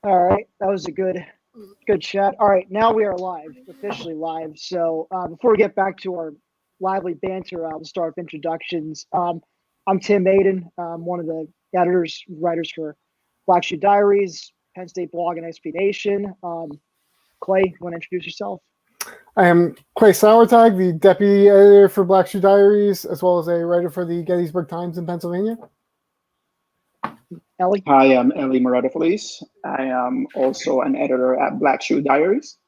All right, that was a good chat. All right, now we are live, officially live. So before we get back to our lively banter, we'll start with introductions. I'm Tim Maiden. I'm one of the writers for Black Shoe Diaries, Penn State blog, and SB Nation. Clay, you want to introduce yourself? I am Clay Sauertag, the deputy editor for Black Shoe Diaries, as well as a writer for the Gettysburg Times in Pennsylvania. Ellie? Hi, I'm Ellie Moretta-Felice. I am also an editor at Black Shoe Diaries.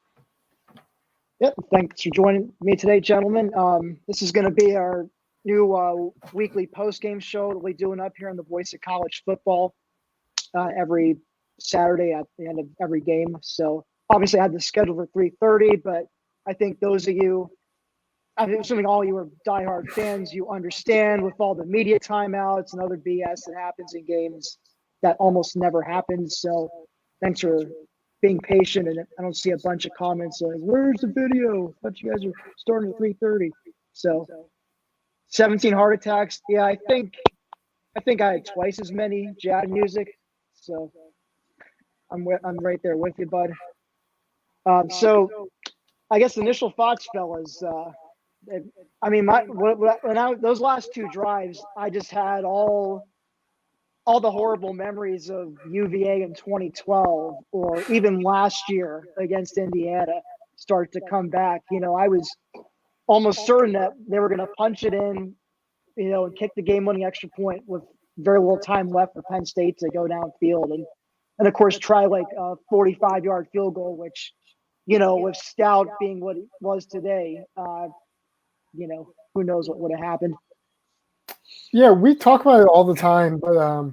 Yep, thanks for joining me today, gentlemen. This is going to be our new weekly post-game show that we'll be doing up here on the Voice of College Football every Saturday at the end of every game. So obviously I had the schedule for 3:30, but I think those of you, I'm assuming all you are diehard fans, you understand with all the media timeouts and other BS that happens in games that almost never happens. So thanks for being patient. And I don't see a bunch of comments like, where's the video? I thought you guys are starting at 3:30. So 17 heart attacks. Yeah, I think I had twice as many jazz music. So I'm right there with you, bud. So I guess initial thoughts, fellas. I mean, those last two drives, I just had all the horrible memories of UVA in 2012 or even last year against Indiana start to come back. You know, I was almost certain that they were going to punch it in, you know, and kick the game-winning extra point with very little time left for Penn State to go downfield and of course try like a 45-yard field goal, which, you know, with Stout being what it was today, you know, who knows what would have happened. Yeah, we talk about it all the time, but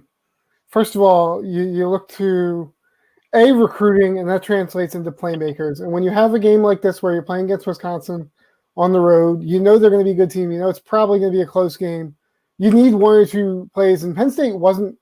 first of all, you look to recruiting, and that translates into playmakers. And when you have a game like this where you're playing against Wisconsin on the road, you know they're going to be a good team. You know it's probably going to be a close game. You need one or two plays, and Penn State wasn't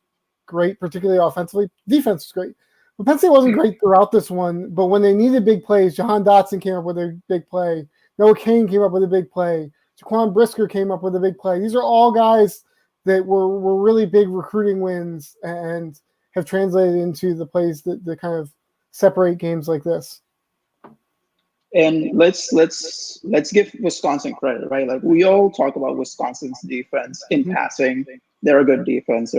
great, particularly offensively. Defense was great. But Penn State wasn't great throughout this one, but when they needed big plays, Jahan Dotson came up with a big play. Noah Cain came up with a big play. Jaquan Brisker came up with a big play. These are all guys that were really big recruiting wins and have translated into the plays that kind of separate games like this. And let's give Wisconsin credit, right? Like we all talk about Wisconsin's defense in passing. They're a good defense.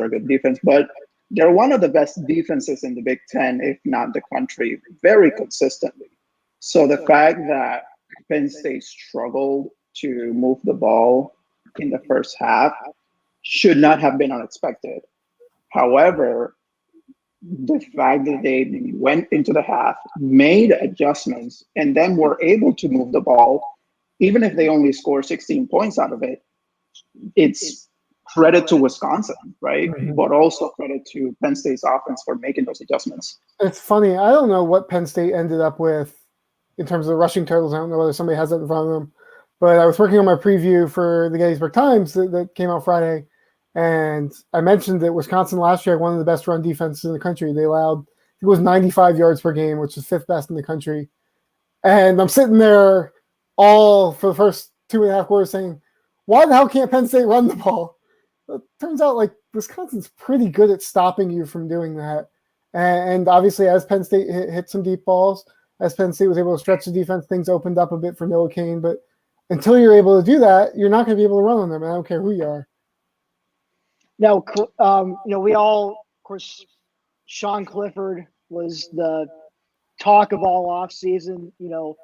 But they're one of the best defenses in the Big Ten, if not the country, very consistently. So the fact that Penn State struggled to move the ball in the first half should not have been unexpected. However, the fact that they went into the half, made adjustments, and then were able to move the ball, even if they only score 16 points out of it, it's credit to Wisconsin, right? Mm-hmm. But also credit to Penn State's offense for making those adjustments. It's funny. I don't know what Penn State ended up with in terms of the rushing totals. I don't know whether somebody has that in front of them. But I was working on my preview for the Gettysburg Times that came out Friday, and I mentioned that Wisconsin last year had one of the best run defenses in the country. They allowed, I think it was 95 yards per game, which is fifth best in the country. And I'm sitting there all for the first 2.5 quarters saying, why the hell can't Penn State run the ball? It turns out like Wisconsin's pretty good at stopping you from doing that. And obviously as Penn State hit some deep balls, as Penn State was able to stretch the defense, things opened up a bit for Noah Cain. But until you're able to do that, you're not going to be able to run on them. I don't care who you are. Now, you know, we all, of course, Sean Clifford was the talk of all offseason. You know,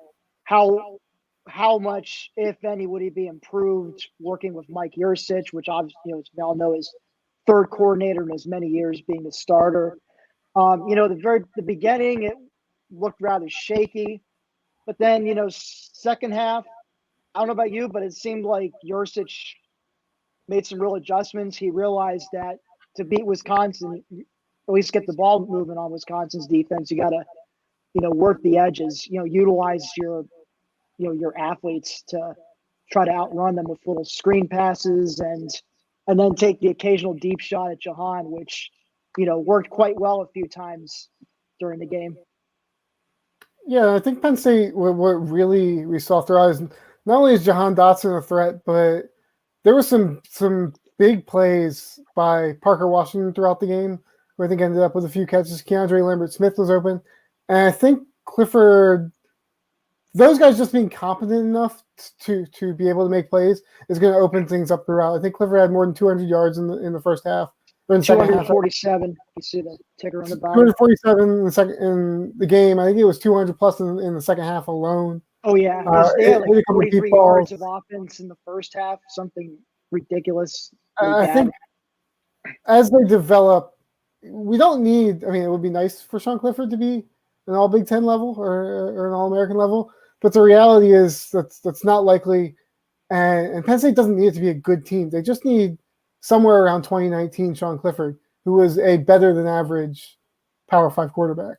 how much, if any, would he be improved working with Mike Yurcich, which obviously, you know, as we all know, is third coordinator in as many years being the starter. You know, the beginning, it looked rather shaky, but then, you know, second half, I don't know about you, but it seemed like Yurcich made some real adjustments. He realized that to beat Wisconsin, at least get the ball moving on Wisconsin's defense, you got to, you know, work the edges, you know, utilize your athletes to try to outrun them with little screen passes and then take the occasional deep shot at Jahan, which, you know, worked quite well a few times during the game. Yeah, I think Penn State, what really we saw throughout is not only is Jahan Dotson a threat, but there were some big plays by Parker Washington throughout the game. who I think ended up with a few catches. Keandre Lambert-Smith was open. And I think Clifford, those guys just being competent enough to be able to make plays is going to open things up throughout. I think Clifford had more than 200 yards in the first half. Or in the second half. 247. You see the ticker on the bottom. 247 in the game. I think it was 200 plus in the second half alone. Oh yeah, they had like 43 yards of offense in the first half. Something ridiculous. I think as they develop, we don't need. I mean, it would be nice for Sean Clifford to be an All Big Ten level or an All American level, but the reality is that's not likely. And Penn State doesn't need it to be a good team. They just need somewhere around 2019 Sean Clifford, who was a better than average Power 5 quarterback.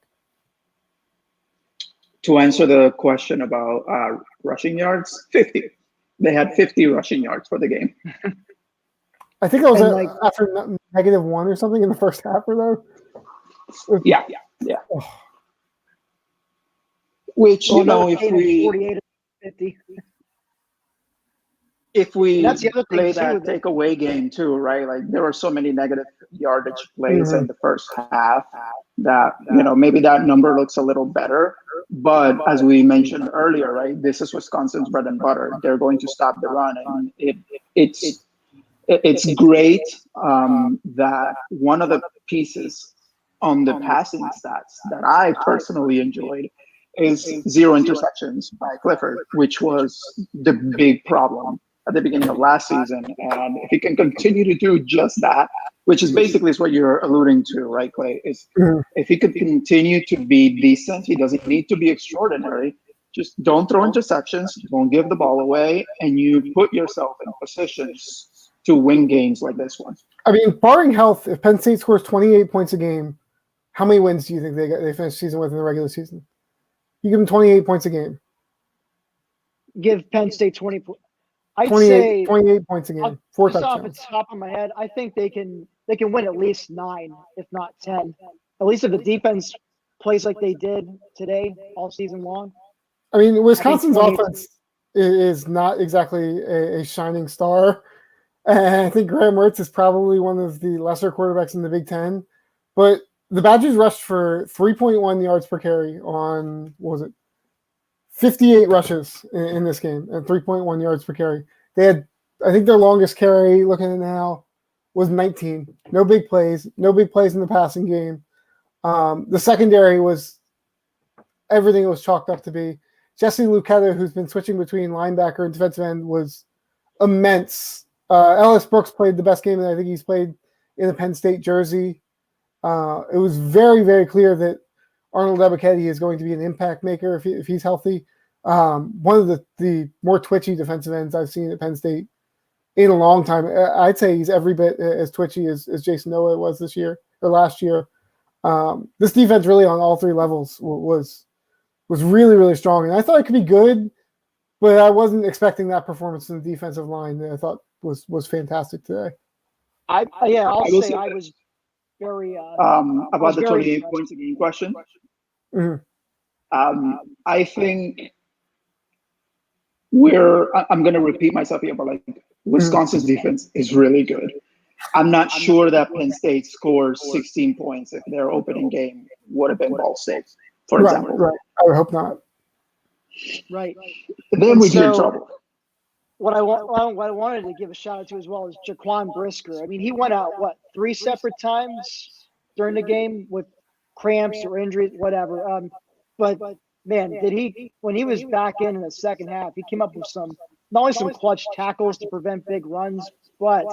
To answer the question about rushing yards, 50. They had 50 rushing yards for the game. I think it was after -1 or something in the first half, or though. Yeah. Oh. Which, if we 48 or 50. If we that's the other thing play too, that takeaway game too, right? Like there were so many negative yardage plays in the first half that maybe that number looks a little better. But as we mentioned earlier, right, this is Wisconsin's bread and butter. They're going to stop the run, and it's great that one of the pieces on the passing stats that I personally enjoyed is 0 interceptions by Clifford, which was the big problem at the beginning of last season. And if he can continue to do just that, which is basically what you're alluding to, right, Clay, is if he could continue to be decent, he doesn't need to be extraordinary. Just don't throw interceptions, don't give the ball away, and you put yourself in positions to win games like this one. I mean, barring health, if Penn State scores 28 points a game, how many wins do you think they finish the season with in the regular season? You give them 28 points a game. Give Penn State 20. I'd 28 say 28 points a game, 4 touchdowns. Off the top of my head, I think they can win at least 9, if not 10. At least if the defense plays like they did today all season long. I mean, Wisconsin's offense is not exactly a shining star. And I think Graham Mertz is probably one of the lesser quarterbacks in the Big Ten. But the Badgers rushed for 3.1 yards per carry on, 58 rushes in this game and 3.1 yards per carry. They had, I think their longest carry, looking at it now, was 19. No big plays in the passing game. The secondary was everything it was chalked up to be. Jesse Luketa, who's been switching between linebacker and defensive end, was immense. Ellis Brooks played the best game that I think he's played in the Penn State jersey. It was very, very clear that Arnold Ebiketie is going to be an impact maker if he's healthy. One of the more twitchy defensive ends I've seen at Penn State in a long time. I'd say he's every bit as twitchy as Jason Noah was this year or last year. This defense really on all 3 levels was really, really strong. And I thought it could be good, but I wasn't expecting that performance in the defensive line that I thought was fantastic today. I'll say I was very about the 28 points a game question. Mm-hmm. I think I'm going to repeat myself here, but Wisconsin's defense is really good. I'm not sure that Penn State scores 16 points if their opening game would have been Ball State, for example. Right. I would hope not. Right. Then we'd be in trouble. What I wanted to give a shout out to as well is Jaquan Brisker. I mean, he went out 3 separate times during the game with cramps or injuries, whatever. But man, when he was back in the second half, he came up with not only some clutch tackles to prevent big runs, but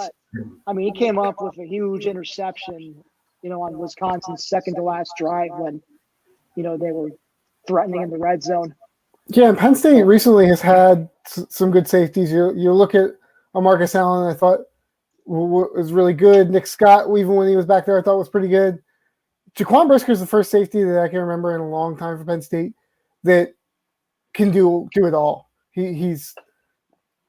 I mean, he came up with a huge interception, on Wisconsin's second to last drive when, they were threatening in the red zone. Yeah, and Penn State recently has had some good safeties. You look at Marcus Allen, I thought was really good. Nick Scott, even when he was back there, I thought was pretty good. Jaquan Brisker is the first safety that I can remember in a long time for Penn State that can do it all. He's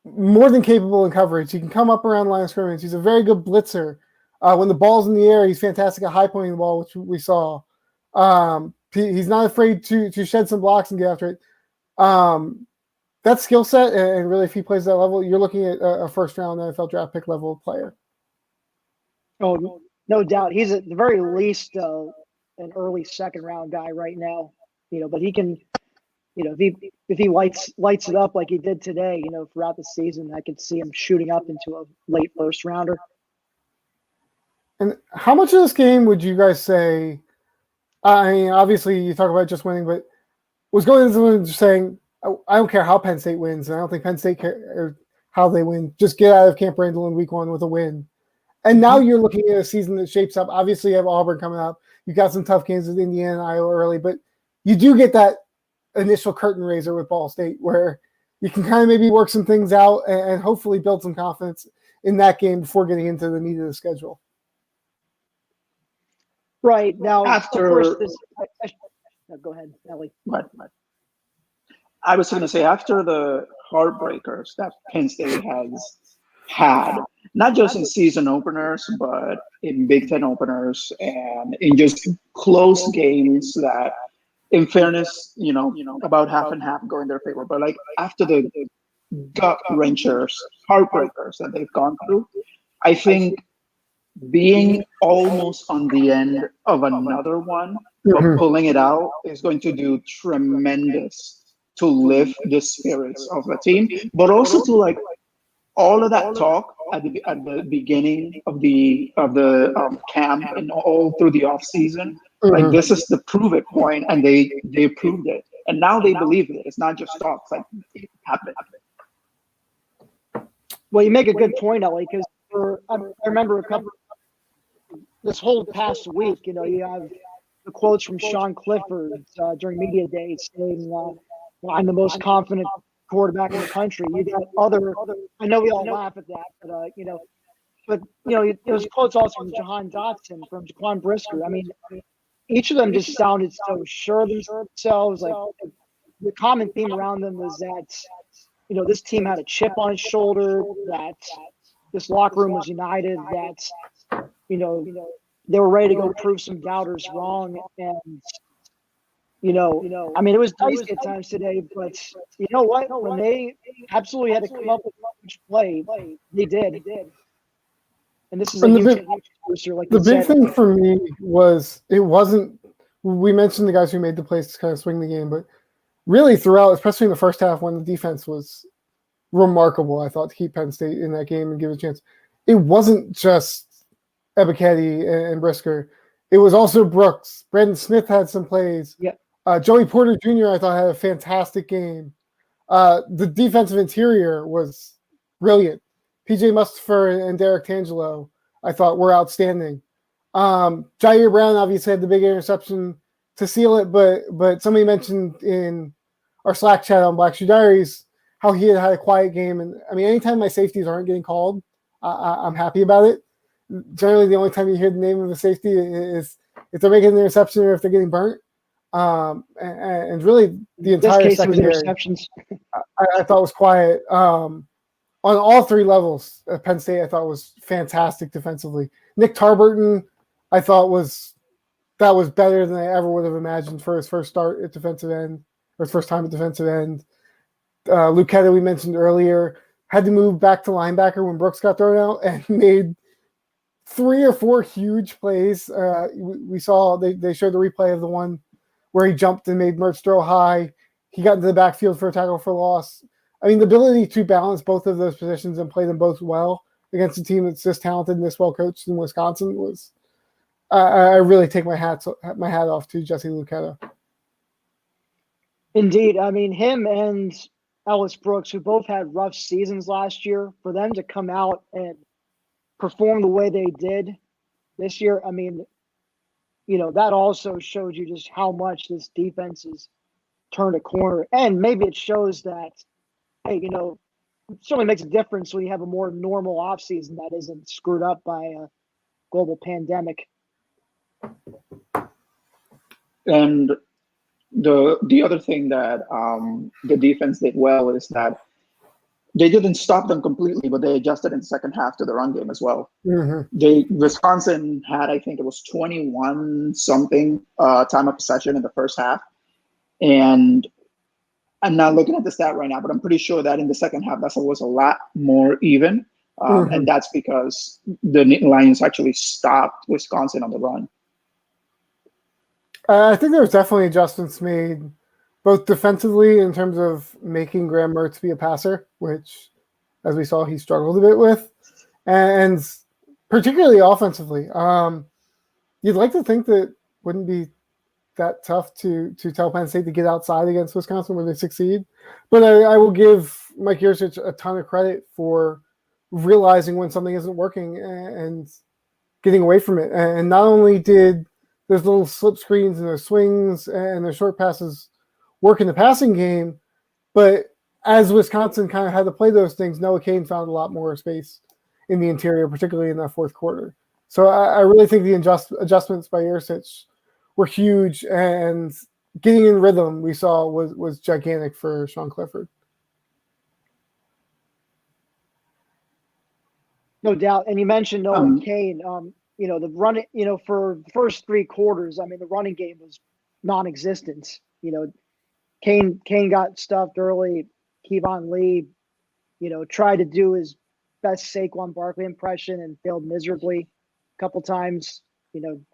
more than capable in coverage. He can come up around the line of scrimmage. He's a very good blitzer. When the ball's in the air, he's fantastic at high pointing the ball, which we saw. He's not afraid to shed some blocks and get after it. That skill set, and really if he plays that level, you're looking at a first-round NFL draft pick level player. Oh, no doubt. He's at the very least an early second round guy right now. But he can, if he lights it up like he did today, throughout the season, I could see him shooting up into a late first rounder. And how much of this game would you guys say? I mean, obviously you talk about just winning, but was going into just saying, I don't care how Penn State wins, and I don't think Penn State care how they win. Just get out of Camp Randall in week 1 with a win. And now you're looking at a season that shapes up. Obviously, you have Auburn coming up. You got some tough games with Indiana and Iowa early, but you do get that initial curtain raiser with Ball State where you can kind of maybe work some things out and hopefully build some confidence in that game before getting into the meat of the schedule. Right. Now, After, of course, go ahead, Ellie. Right. I was going to say, after the heartbreakers that Penn State has had, not just in season openers, but in Big Ten openers and in just close games that, in fairness, about half and half go in their favor. But like after the gut wrenchers, heartbreakers that they've gone through, I think being almost on the end of another one, but pulling it out is going to do tremendous to lift the spirits of the team, but also to like all of that talk at the beginning of the camp and all through the off season. Like this is the prove it point, and they proved it, and now they believe it. It's not just talk; it's like it happened. Well, you make a good point, Ellie, because I remember this whole past week, you have the quotes from Sean Clifford during media days saying, I'm the most confident quarterback in the country. You got other, I know we all laugh at that, but it was quotes also from Jahan Dotson, from Jaquan Brisker. I mean, each of them just sounded so sure of themselves. Like the common theme around them was that, this team had a chip on its shoulder, that this locker room was united, that, they were ready to go prove some doubters wrong. And, I mean, it was dicey at times today, but you know what? When they absolutely had to come up with each play, they did. And this is a huge booster. Like the big thing for me was it wasn't. We mentioned the guys who made the plays to kind of swing the game, but really throughout, especially in the first half, when the defense was remarkable, I thought, to keep Penn State in that game and give it a chance. It wasn't just Ebiketie and Brisker. It was also Brooks. Brandon Smith had some plays. Yeah. Joey Porter Jr., I thought, had a fantastic game. The defensive interior was brilliant. PJ Mustipher and Derek Tangelo, I thought, were outstanding. Jair Brown obviously had the big interception to seal it, but somebody mentioned in our Slack chat on Black Shoe Diaries how he had a quiet game. And I mean, anytime my safeties aren't getting called, I'm happy about it. Generally, the only time you hear the name of a safety is if they're making an interception or if they're getting burnt. And really, the entire secondary, interceptions. I thought was quiet. On all three levels, Penn State, I thought, was fantastic defensively. Nick Tarburton, I thought was better than I ever would have imagined for his first start at defensive end, or his first time at defensive end. Lucetta, we mentioned earlier, had to move back to linebacker when Brooks got thrown out and made 3 or 4 huge plays. We saw they showed the replay of the one where he jumped and made Mertz throw high. He got into the backfield for a tackle for loss. I mean, the ability to balance both of those positions and play them both well against a team that's this talented and this well coached in Wisconsin was. I really take my hat off to Jesse Lucetta. Indeed, I mean, him and Ellis Brooks, who both had rough seasons last year, for them to come out and perform the way they did this year, I mean, that also showed you just how much this defense has turned a corner. And maybe it shows that, hey, it certainly makes a difference when you have a more normal offseason that isn't screwed up by a global pandemic. And the other thing that the defense did well is that they didn't stop them completely, but they adjusted in the second half to the run game as well. Wisconsin had, I think it was 21 something time of possession in the first half. And I'm not looking at the stat right now, but I'm pretty sure that in the second half, that was a lot more even. And that's because the Lions actually stopped Wisconsin on the run. I think there was definitely adjustments made, both defensively in terms of making Graham Mertz be a passer, which, as we saw, he struggled a bit with, and particularly offensively. You'd like to think that wouldn't be that tough to tell Penn State to get outside against Wisconsin when they succeed. But I will give Mike Yurcich a ton of credit for realizing when something isn't working and getting away from it. And not only did those little slip screens and those swings and those short passes work in the passing game, but as Wisconsin kind of had to play those things, Noah Cain found a lot more space in the interior, particularly in that fourth quarter. So I really think the adjustments by Yurcich were huge, and getting in rhythm we saw was gigantic for Sean Clifford. No doubt. And you mentioned Noah Cain. The running, for the first 3 quarters, I mean, the running game was non-existent. Cain got stuffed early. Kevon Lee, tried to do his best Saquon Barkley impression and failed miserably a couple times,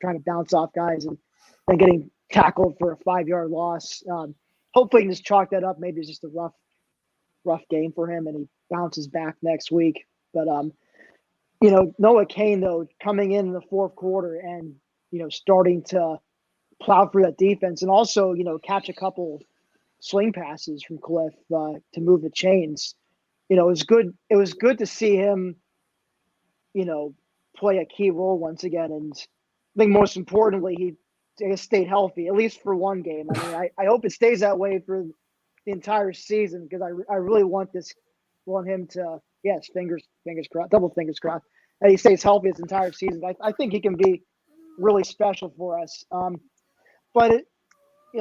trying to bounce off guys and then getting tackled for a 5-yard loss. Hopefully he can just chalk that up. Maybe it's just a rough game for him and he bounces back next week. But, Noah Cain, though, coming in the fourth quarter and, starting to plow through that defense and also, catch a couple swing passes from Cliff to move the chains. It was good. It was good to see him, play a key role once again. And I think most importantly, he stayed healthy, at least for one game. I mean, I hope it stays that way for the entire season because I really want him to, yes, fingers crossed, double fingers crossed, that he stays healthy this entire season. I think he can be really special for us. But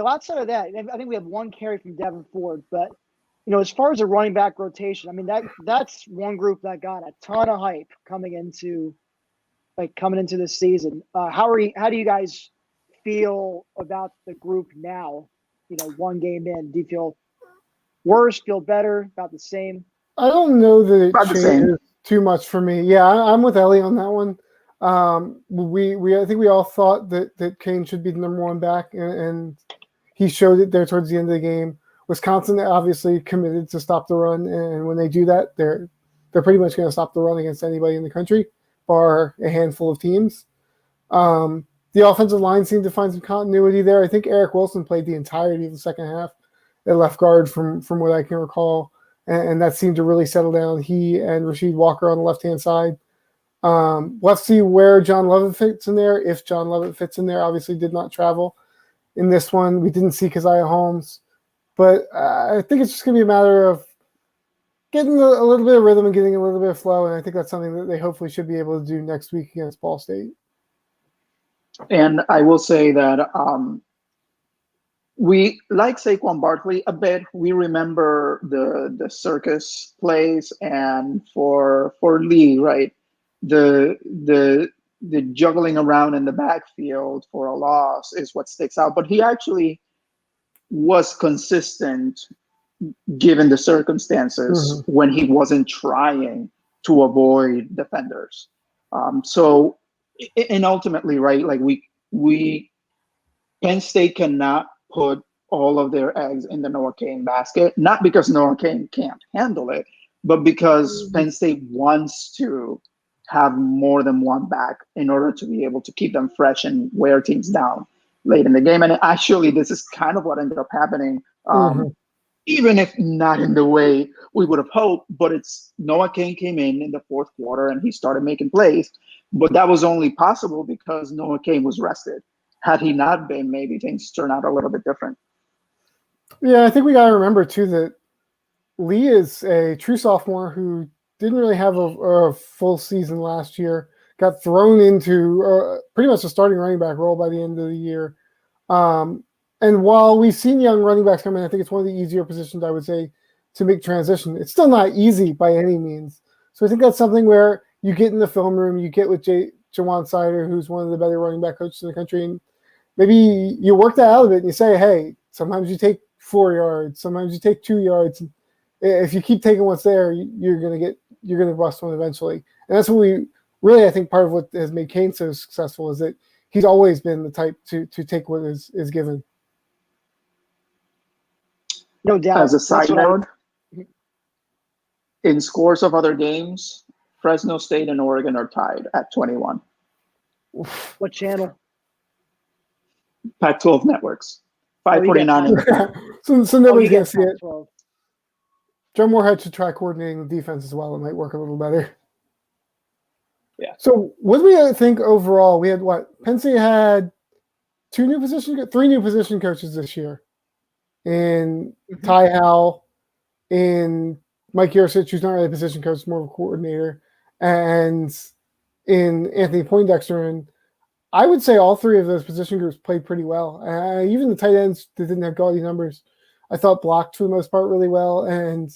outside of that, I think we have one carry from Devin Ford. But as far as the running back rotation, I mean that's one group that got a ton of hype coming into this season. How do you guys feel about the group now? One game in, do you feel worse? Feel better? About the same? I don't know that it changes too much for me. Yeah, I'm with Ellie on that one. I think we all thought that Cain should be the number 1 back, and he showed it there towards the end of the game. Wisconsin obviously committed to stop the run, and when they do that, they're pretty much going to stop the run against anybody in the country, bar a handful of teams. The offensive line seemed to find some continuity there. I think Eric Wilson played the entirety of the second half at left guard from what I can recall, and that seemed to really settle down. He and Rasheed Walker on the left-hand side. Let's see where John Lovett fits in there. If John Lovett fits in there, obviously did not travel in this one. We didn't see Keziah Holmes. But I think it's just going to be a matter of getting a little bit of rhythm and getting a little bit of flow, and I think that's something that they hopefully should be able to do next week against Ball State. And I will say that we like Saquon Barkley a bit. We remember the circus plays, and for Lee, right, the juggling around in the backfield for a loss is what sticks out. But he actually was consistent given the circumstances when he wasn't trying to avoid defenders. So, and ultimately, right, like we Penn State cannot put all of their eggs in the Noah Cain basket, not because Noah Cain can't handle it, but because Penn State wants to have more than one back in order to be able to keep them fresh and wear teams down late in the game. And actually, this is kind of what ended up happening, even if not in the way we would have hoped. But it's Noah Cain came in the fourth quarter and he started making plays. But that was only possible because Noah Cain was rested. Had he not been, maybe things turn out a little bit different. Yeah, I think we got to remember, too, that Lee is a true sophomore who didn't really have a full season last year, got thrown into pretty much a starting running back role by the end of the year. And while we've seen young running backs come in, I think it's one of the easier positions, I would say, to make transition. It's still not easy by any means. So I think that's something where you get in the film room, you get with Jawan Sider, who's one of the better running back coaches in the country, and maybe you work that out of it and you say, hey, sometimes you take 4 yards, sometimes you take 2 yards. If you keep taking what's there, you're going to get you're going to bust one eventually. And that's what we really, I think, part of what has made Kane so successful is that he's always been the type to take what is given. No doubt. As a side note, in scores of other games, Fresno State and Oregon are tied at 21. What channel? Pac-12 networks. 549. So nobody's going to see it. Pac-12. Joe Moorhead should try coordinating the defense as well. It might work a little better. Yeah. So what do we think overall? We had what? Penn State had three new position coaches this year. In Ty Howell, in Mike Yurcich, who's not really a position coach, more of a coordinator, and in Anthony Poindexter. And I would say all three of those position groups played pretty well. Even the tight ends that didn't have gaudy numbers, I thought blocked for the most part really well and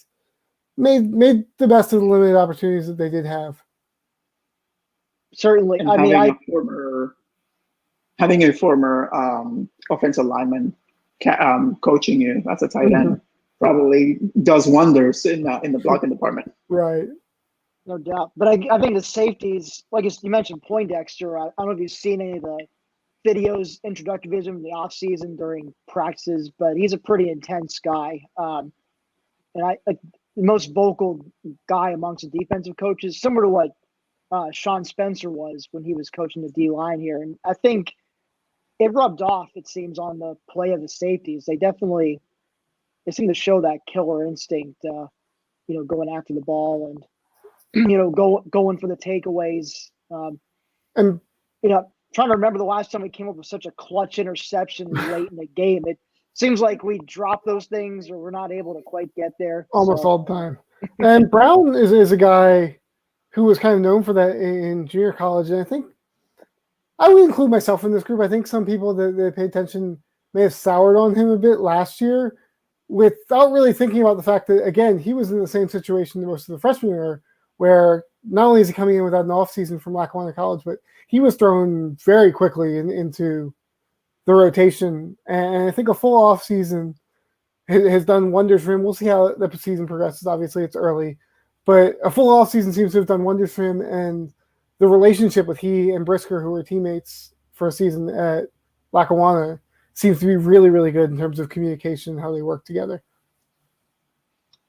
made the best of the limited opportunities that they did have. Certainly. And I mean, having a former offensive lineman coaching you as a tight end probably does wonders in the blocking department. Right. No doubt. But I think the safeties, like you mentioned, Poindexter, I don't know if you've seen any of the videos, introductory videos in the offseason during practices, but he's a pretty intense guy. And the most vocal guy amongst the defensive coaches, similar to what Sean Spencer was when he was coaching the D-line here. And I think it rubbed off, it seems, on the play of the safeties. They seem to show that killer instinct, going after the ball and, going for the takeaways. And trying to remember the last time we came up with such a clutch interception late in the game. It seems like we drop those things or we're not able to quite get there. Almost all the time. And Brown is a guy who was kind of known for that in junior college. And I think I would include myself in this group. I think some people that pay attention may have soured on him a bit last year without really thinking about the fact that, again, he was in the same situation that most of the freshmen were, where not only is he coming in without an offseason from Lackawanna College, but he was thrown very quickly into the rotation. And I think a full offseason has done wonders for him. We'll see how the season progresses. Obviously, it's early. But a full offseason seems to have done wonders for him. And the relationship with he and Brisker, who were teammates for a season at Lackawanna, seems to be really, really good in terms of communication and how they work together.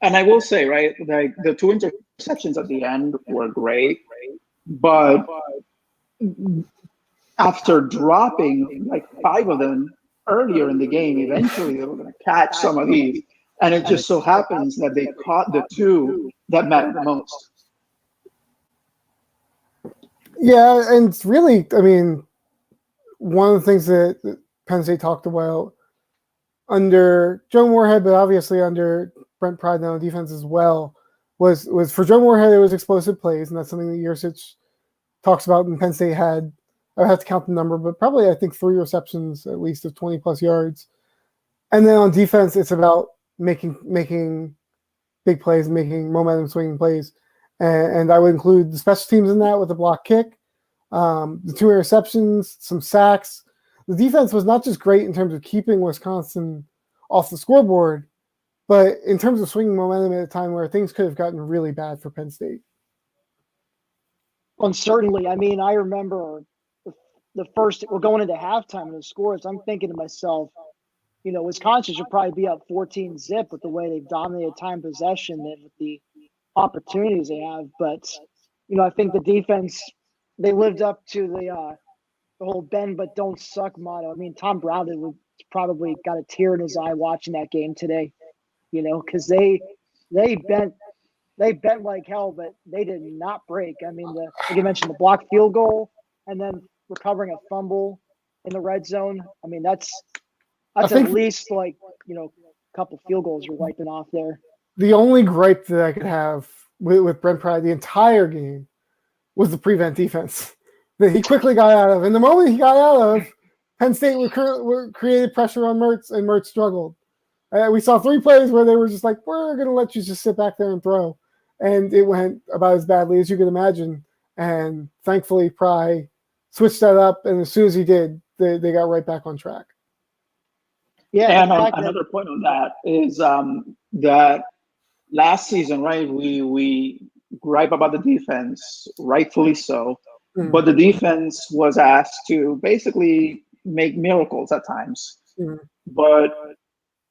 And I will say, right, like the two interceptions at the end were great, but after dropping like 5 of them earlier in the game, eventually they were going to catch some of these. And it just so happens that they caught the 2 that mattered the most. Yeah, and really, I mean, one of the things that Penn State talked about under Joe Moorhead, but obviously under Brent Pryden on defense as well, was for Joe Moorhead, it was explosive plays, and that's something that Yurcich talks about. And Penn State had, I have to count the number, but probably I think 3 receptions at least of 20-plus yards. And then on defense, it's about making big plays, making momentum swinging plays. And I would include the special teams in that with the block kick, the 2 interceptions, some sacks. The defense was not just great in terms of keeping Wisconsin off the scoreboard, but in terms of swinging momentum at a time where things could have gotten really bad for Penn State. Well, certainly. I mean, I remember the first, we're going into halftime and the scores. I'm thinking to myself, Wisconsin should probably be up 14-0 with the way they've dominated time possession and with the opportunities they have. But, I think the defense, they lived up to the whole bend but don't suck motto. I mean, Tom Brown would probably got a tear in his eye watching that game today, because they bent like hell, but they did not break. I mean, like you mentioned, the blocked field goal and then recovering a fumble in the red zone. I mean, that's at least like, a couple field goals you're wiping off there. The only gripe that I could have with Brent Pryden the entire game was the prevent defense that he quickly got out of. And the moment he got out of, Penn State created pressure on Mertz, and Mertz struggled. We saw 3 plays where they were just like, we're going to let you just sit back there and throw. And it went about as badly as you could imagine. And thankfully, Pry switched that up. And as soon as he did, they got right back on track. Yeah, and another point on that is that last season, right, we gripe about the defense, rightfully so. Mhm. But the defense was asked to basically make miracles at times. Mhm. But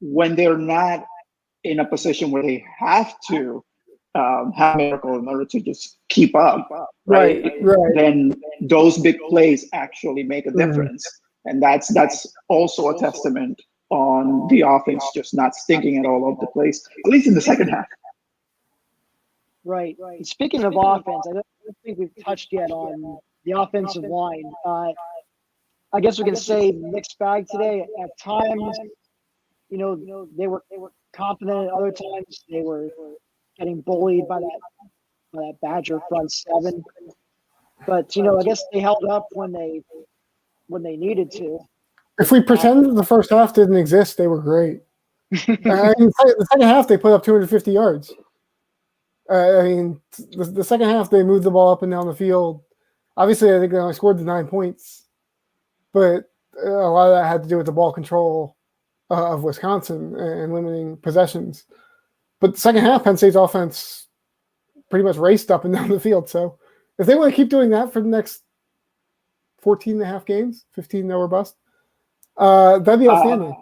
when they're not in a position where they have to have a miracle in order to just keep up, right? Right. Then those big plays actually make a Mhm. difference. And that's also a testament on the offense just not stinking at all over the place, at least in the second half. Right. And speaking of offense, I don't think we've touched yet on the offensive line. I guess we can say mixed bag today. At times, they were confident. At other times, they were getting bullied by that Badger front seven. But I guess they held up when they needed to. If we pretend that the first half didn't exist, they were great. The second half, they put up 250 yards. The second half, they moved the ball up and down the field. Obviously, I think they only scored the 9 points, but a lot of that had to do with the ball control of Wisconsin and limiting possessions. But the second half, Penn State's offense pretty much raced up and down the field. So if they want to keep doing that for the next 14 and a half games, 15 no or bust, that'd be outstanding.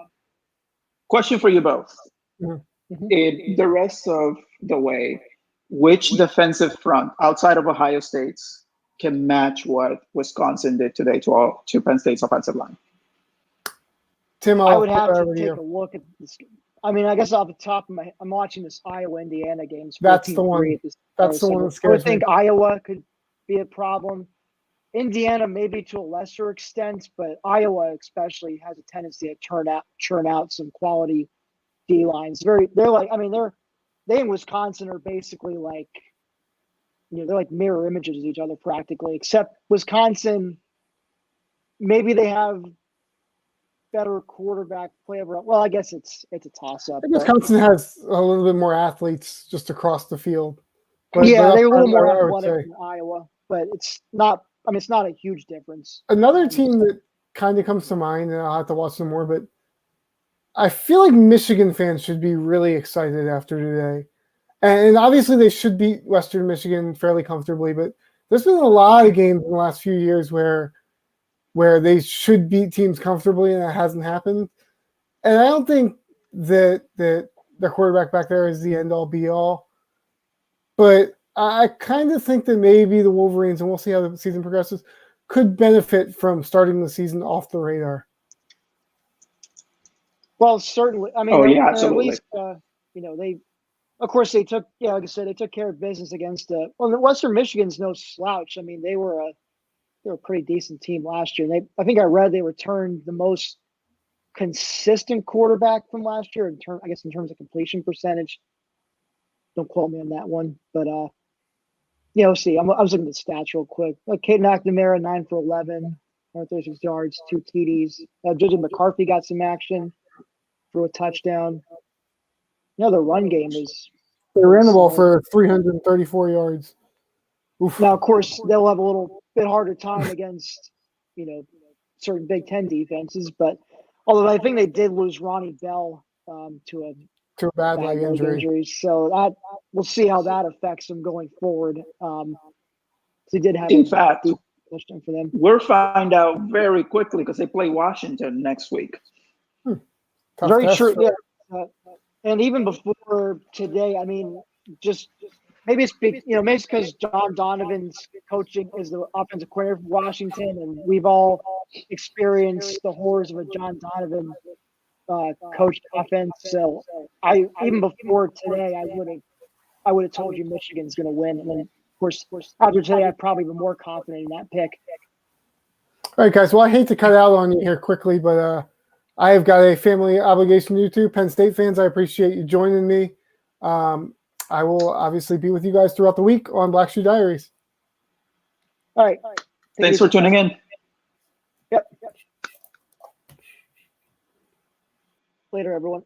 Question for you both. Mm-hmm. In the rest of the way, which defensive front outside of Ohio State's can match what Wisconsin did today to Penn State's offensive line? Tim, I would have to take a look at this. I mean, I guess off the top of my head, I'm watching this Iowa-Indiana game. That's the one. That's the one that scares me. I would think Iowa could be a problem. Indiana maybe to a lesser extent, but Iowa especially has a tendency to churn out some quality D lines. They in Wisconsin are basically like, they're like mirror images of each other practically, except Wisconsin, maybe they have better quarterback play overall. Well, I guess it's a toss up. Wisconsin has a little bit more athletes just across the field. But they're a little more athletic than Iowa, but it's not. I mean, it's not a huge difference. Another team that kind of comes to mind, and I'll have to watch some more, but I feel like Michigan fans should be really excited after today. And obviously they should beat Western Michigan fairly comfortably, but there's been a lot of games in the last few years where they should beat teams comfortably, and that hasn't happened. And I don't think that their quarterback back there is the end-all, be-all. But I kind of think that maybe the Wolverines, and we'll see how the season progresses, could benefit from starting the season off the radar. Well, certainly. I mean, absolutely. At least, of course, they took, like I said, they took care of business against the Western Michigan's no slouch. I mean, they were a pretty decent team last year. I think I read they returned the most consistent quarterback from last year in terms of completion percentage. Don't quote me on that one, but see, I was looking at the stats real quick. Like Caden McNamara, 9 for 11, 136 yards, 2 TDs. JJ McCarthy got some action, threw a touchdown. The run game was. They ran the ball for 334 yards. Oof. Now, of course, they'll have a little bit harder time against, certain Big Ten defenses. But although I think they did lose Ronnie Bell to a bad leg injury. So that we'll see how that affects them going forward. They did have. In fact, touchdown for them. We'll find out very quickly because they play Washington next week. Very true. Yeah. And even before today, I mean, just maybe it's big, maybe it's because John Donovan's coaching is the offensive coordinator for Washington, and we've all experienced the horrors of a John Donovan coached offense. So even before today, I would have told you Michigan's going to win, and then of course after today, I'd probably be more confident in that pick. All right, guys. Well, I hate to cut out on you here quickly, but I have got a family obligation to you two, Penn State fans. I appreciate you joining me. I will obviously be with you guys throughout the week on Black Shoe Diaries. All right. Thanks for tuning in. Yep. Later, everyone.